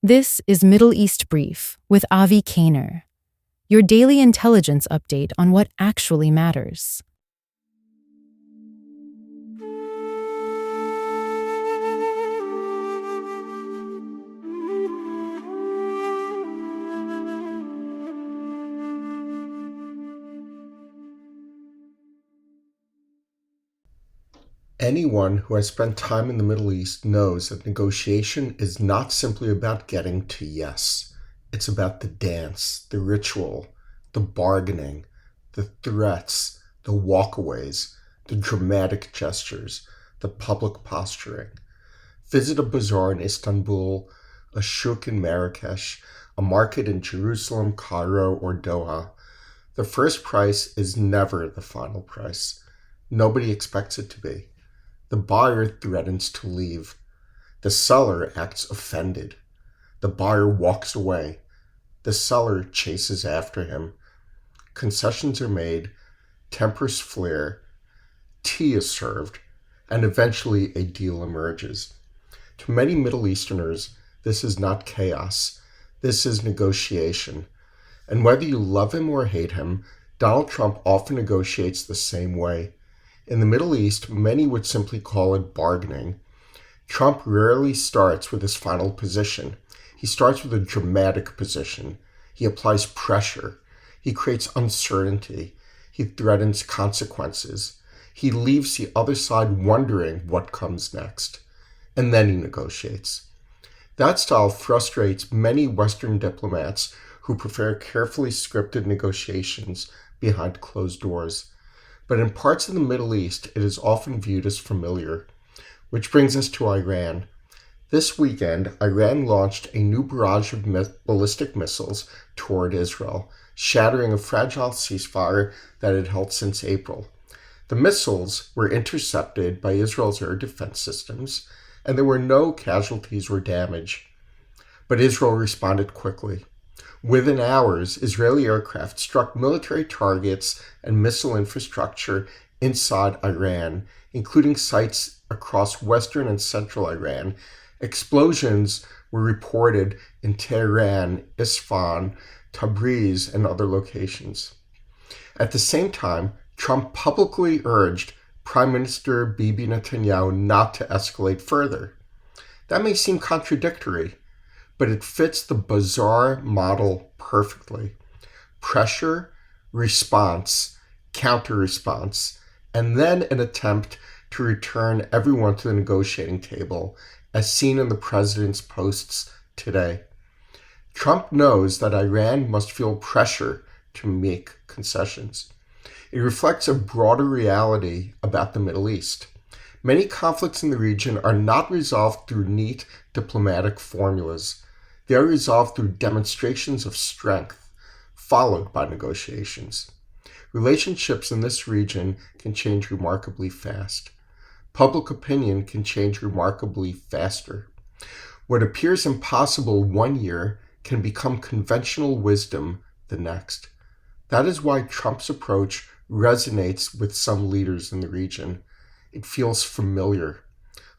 This is Middle East Brief with Avi Kaner, your daily intelligence update on what actually matters. Anyone who has spent time in the Middle East knows that negotiation is not simply about getting to yes. It's about the dance, the ritual, the bargaining, the threats, the walkaways, the dramatic gestures, the public posturing. Visit a bazaar in Istanbul, a souk in Marrakesh, a market in Jerusalem, Cairo, or Doha. The first price is never the final price. Nobody expects it to be. The buyer threatens to leave. The seller acts offended. The buyer walks away. The seller chases after him. Concessions are made, tempers flare, tea is served, and eventually a deal emerges. To many Middle Easterners, this is not chaos. This is negotiation. And whether you love him or hate him, Donald Trump often negotiates the same way. In the Middle East, many would simply call it bargaining. Trump rarely starts with his final position. He starts with a dramatic position. He applies pressure. He creates uncertainty. He threatens consequences. He leaves the other side wondering what comes next. And then he negotiates. That style frustrates many Western diplomats who prefer carefully scripted negotiations behind closed doors. But in parts of the Middle East, it is often viewed as familiar. Which brings us to Iran. This weekend, Iran launched a new barrage of ballistic missiles toward Israel, shattering a fragile ceasefire that had held since April. The missiles were intercepted by Israel's air defense systems, and there were no casualties or damage. But Israel responded quickly. Within hours, Israeli aircraft struck military targets and missile infrastructure inside Iran, including sites across western and central Iran. Explosions were reported in Tehran, Isfahan, Tabriz, and other locations. At the same time, Trump publicly urged Prime Minister Bibi Netanyahu not to escalate further. That may seem contradictory, but it fits the bazaar model perfectly. Pressure, response, counter-response, and then an attempt to return everyone to the negotiating table, as seen in the president's posts today. Trump knows that Iran must feel pressure to make concessions. It reflects a broader reality about the Middle East. Many conflicts in the region are not resolved through neat diplomatic formulas. They are resolved through demonstrations of strength, followed by negotiations. Relationships in this region can change remarkably fast. Public opinion can change remarkably faster. What appears impossible one year can become conventional wisdom the next. That is why Trump's approach resonates with some leaders in the region. It feels familiar,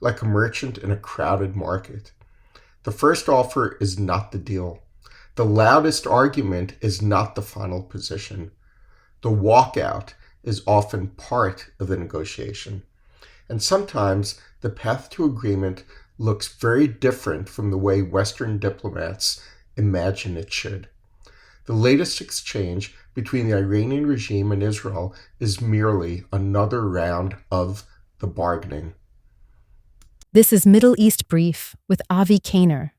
like a merchant in a crowded market. The first offer is not the deal. The loudest argument is not the final position. The walkout is often part of the negotiation. And sometimes the path to agreement looks very different from the way Western diplomats imagine it should. The latest exchange between the Iranian regime and Israel is merely another round of the bargaining. This is Middle East Brief with Avi Kaner.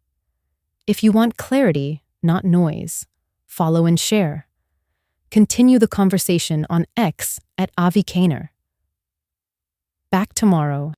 If you want clarity, not noise, follow and share. Continue the conversation on X at Avi Kaner. Back tomorrow